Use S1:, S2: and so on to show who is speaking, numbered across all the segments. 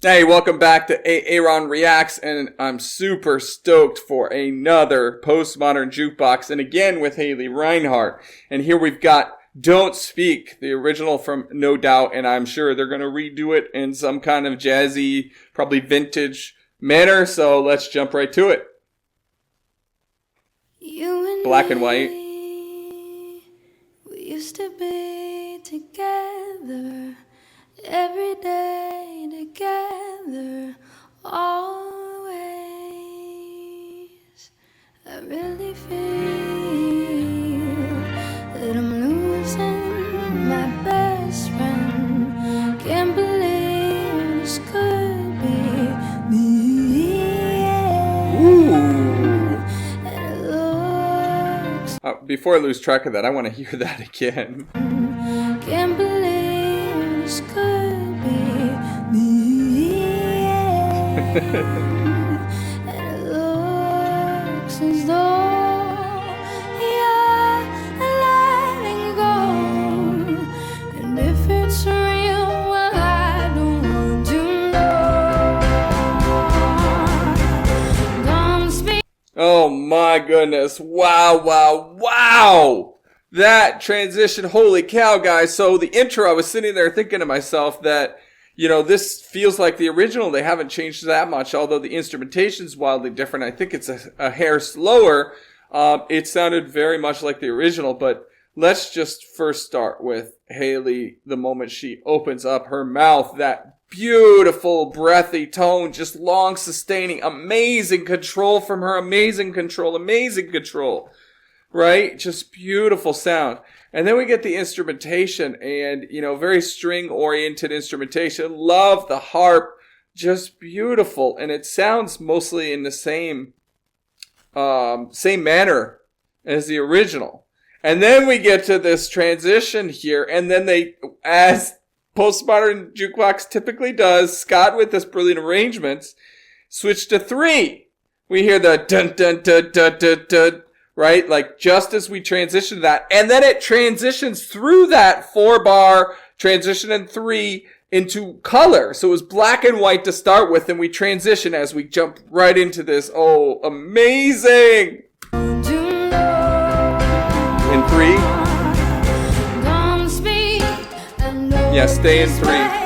S1: Hey, welcome back to A-Aron Reacts, and I'm super stoked for another Postmodern Jukebox, and again with Haley Reinhart. And here we've got Don't Speak, the original from No Doubt, and I'm sure they're going to redo it in some kind of jazzy, probably vintage manner, so let's jump right to it. Black and white.
S2: We used to be together every day, together always. I really feel that I'm losing my best friend. Can't believe this could be me.
S1: Ooh.
S2: And it looks
S1: Before I lose track of that, I want to hear that again.
S2: can't believe this could be me. And it looks as though you're letting go. And if it's real, well, I don't want to know. Don't speak.
S1: Oh my goodness. Wow, wow, wow. That transition, holy cow, guys. So the intro, I was sitting there thinking to myself that, you know, this feels like the original. They haven't changed that much, although the instrumentation's wildly different. I think it's a hair slower. It sounded very much like the original, but let's just first start with Haley the moment she opens up her mouth. That beautiful, breathy tone, just long sustaining, amazing control from her, amazing control. Right? Just beautiful sound. And then we get the instrumentation and, you know, very string-oriented instrumentation. Love the harp. Just beautiful. And it sounds mostly in the same manner as the original. And then we get to this transition here. And then they, as Postmodern Jukebox typically does, Scott with this brilliant arrangements, switch to 3. We hear the dun dun dun dun dun dun. Right? Like just as we transition to that. And then it transitions through that 4-bar transition and 3 into color. So it was black and white to start with, and we transition as we jump right into this. Oh, amazing! In 3. Yeah, stay in 3.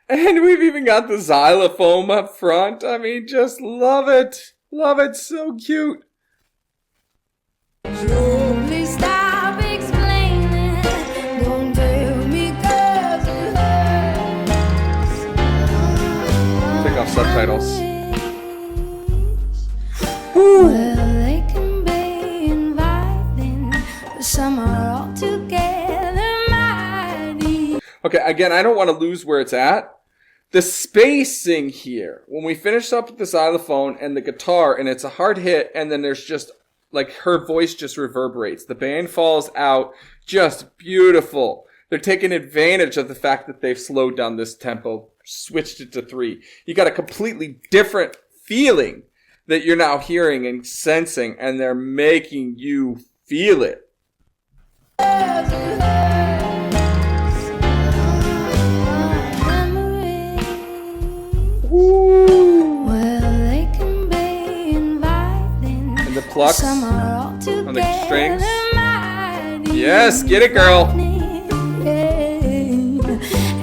S1: And we've even got the xylophone up front. I mean, just love it. Love it. So cute.
S2: Take
S1: off subtitles.
S2: Well, they can be inviting, but some are all together mighty.
S1: Okay, again, I don't want to lose where it's at. The spacing here, when we finish up with the xylophone and the guitar, and it's a hard hit, and then there's just, like, her voice just reverberates. The band falls out. Just beautiful. They're taking advantage of the fact that they've slowed down this tempo, switched it to 3. You got a completely different feeling that you're now hearing and sensing, and they're making you feel it. Ooh.
S2: Well, they can be inviting,
S1: And the plucks
S2: some are all together
S1: on the strings.
S2: mighty.
S1: Yes, get it, girl.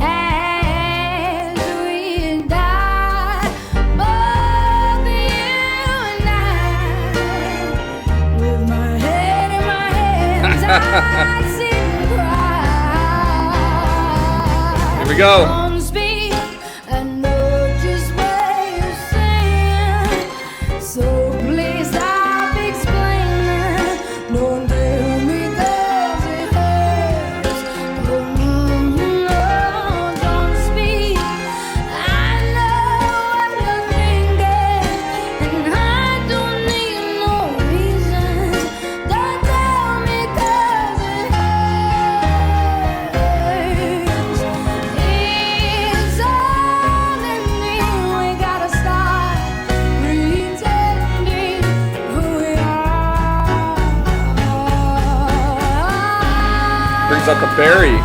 S2: As we die, both you and I, with my head in my hands, I sit and cry.
S1: Here we go.
S2: Don't speak, I know just what you're saying, so please stop explaining. Don't tell me 'cause it hurts. No, don't speak. I know what you're thinking, and I don't need no reasons. Don't tell me 'cause it hurts.
S1: that the Barry?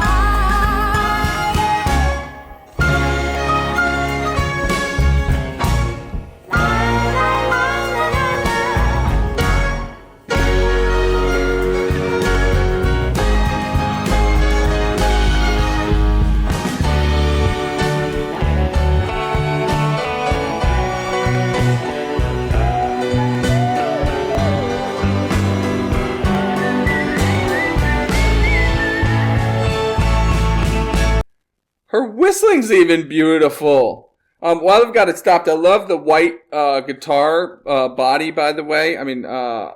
S1: Her whistling's even beautiful. While I've got it stopped, I love the white guitar body, by the way. I mean, the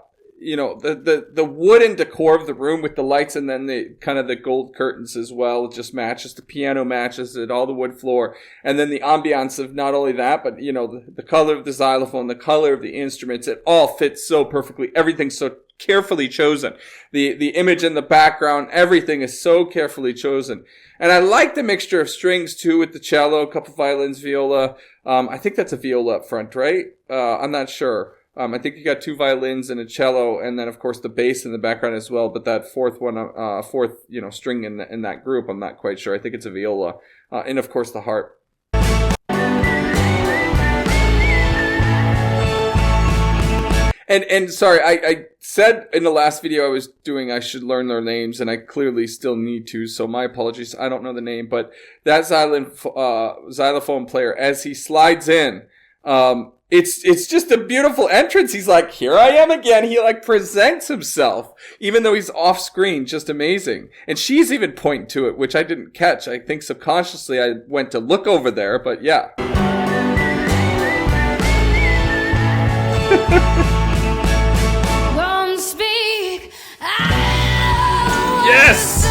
S1: wooden decor of the room with the lights and then the kind of the gold curtains as well. It just matches. The piano matches it, all the wood floor. And then the ambiance of not only that, but, the color of the xylophone, the color of the instruments, it all fits so perfectly. Everything's so carefully chosen. The image in the background, everything is so carefully chosen. And I like the mixture of strings too with the cello, a couple violins, viola. I think that's a viola up front, right? I'm not sure. I think you got two violins and a cello, and then of course the bass in the background as well. But that fourth string in that group, I'm not quite sure. I think it's a viola, and of course the harp. And sorry, I said in the last video I was doing I should learn their names, and I clearly still need to, so my apologies. I don't know the name, but that xylophone player, as he slides in, it's just a beautiful entrance. He's like, here I am again. He presents himself, even though he's off screen, just amazing. And she's even pointing to it, which I didn't catch. I think subconsciously I went to look over there, but yeah. Yes!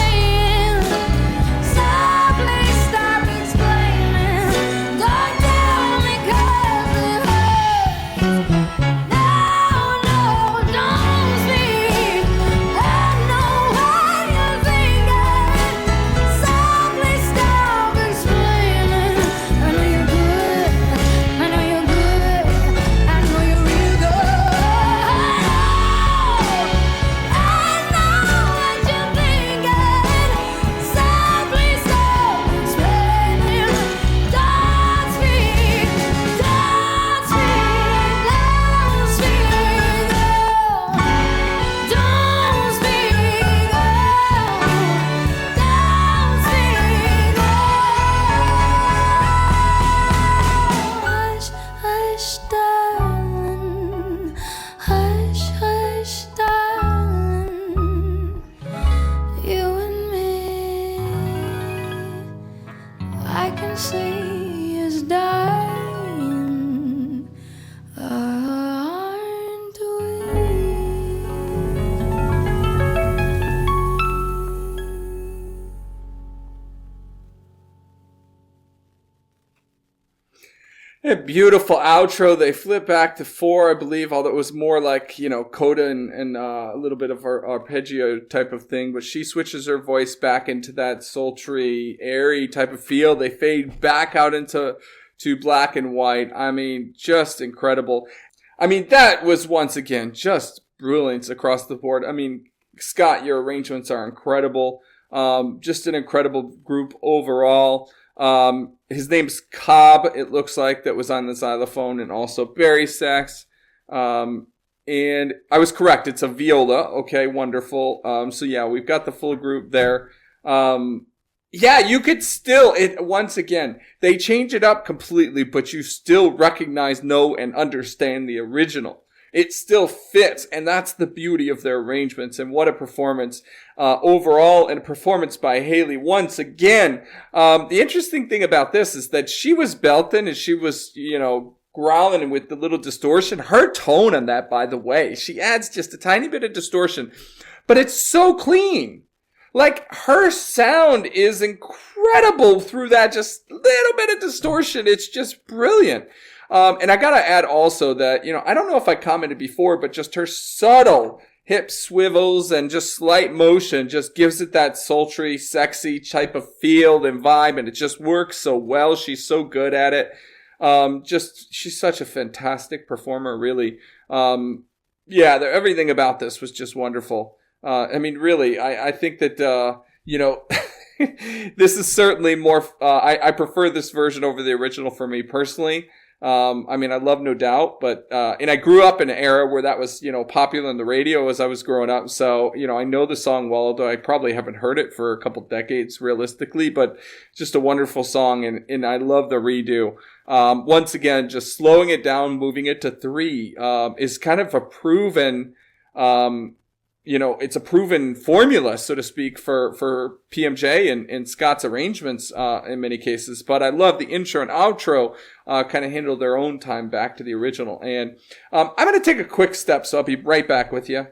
S1: A beautiful outro. They flip back to 4, I believe, although it was more like, coda and a little bit of arpeggio type of thing. But she switches her voice back into that sultry, airy type of feel. They fade back out into black and white. I mean, just incredible. I mean, that was once again just brilliance across the board. I mean, Scott, your arrangements are incredible. Just an incredible group overall. His name's Cobb, it looks like, that was on the xylophone, and also Barry sax. And I was correct, it's a viola. Okay, wonderful. So yeah, we've got the full group there. Yeah, you could still, once again, they change it up completely, but you still recognize, know, and understand the original. It still fits, and that's the beauty of their arrangements, and what a performance overall, and a performance by Haley once again. The interesting thing about this is that she was belting, and she was, growling with the little distortion. Her tone on that, by the way, she adds just a tiny bit of distortion, but it's so clean. Her sound is incredible through that just little bit of distortion. It's just brilliant. And I gotta add also that, I don't know if I commented before, but just her subtle hip swivels and just slight motion just gives it that sultry, sexy type of feel and vibe, and it just works so well. She's so good at it. She's such a fantastic performer, really. Everything about this was just wonderful. Really, I think that, this is certainly more, I prefer this version over the original for me personally. I mean, I love No Doubt, but, and I grew up in an era where that was, popular on the radio as I was growing up. So, I know the song well, although I probably haven't heard it for a couple decades realistically, but just a wonderful song. And I love the redo. Once again, just slowing it down, moving it to 3, is kind of a proven, it's a proven formula, so to speak, for PMJ and Scott's arrangements, in many cases. But I love the intro and outro, kind of handle their own time back to the original. And, I'm going to take a quick step, so I'll be right back with you.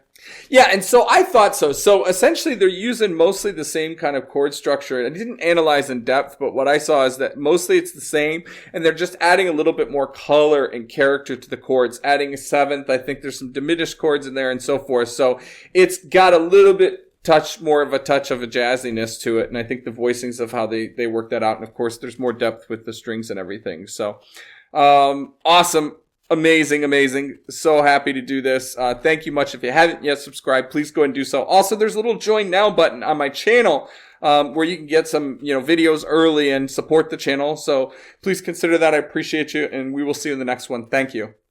S1: Yeah, and so I thought so. So essentially they're using mostly the same kind of chord structure. I didn't analyze in depth, but what I saw is that mostly it's the same, and they're just adding a little bit more color and character to the chords, adding a 7th. I think there's some diminished chords in there and so forth. So it's got a little bit more of a touch of a jazziness to it, and I think the voicings of how they work that out. And of course there's more depth with the strings and everything. So awesome. Amazing. So happy to do this. Thank you much. If you haven't yet subscribed, please go and do so. Also, there's a little join now button on my channel, where you can get some, videos early and support the channel. So please consider that. I appreciate you, and we will see you in the next one. Thank you.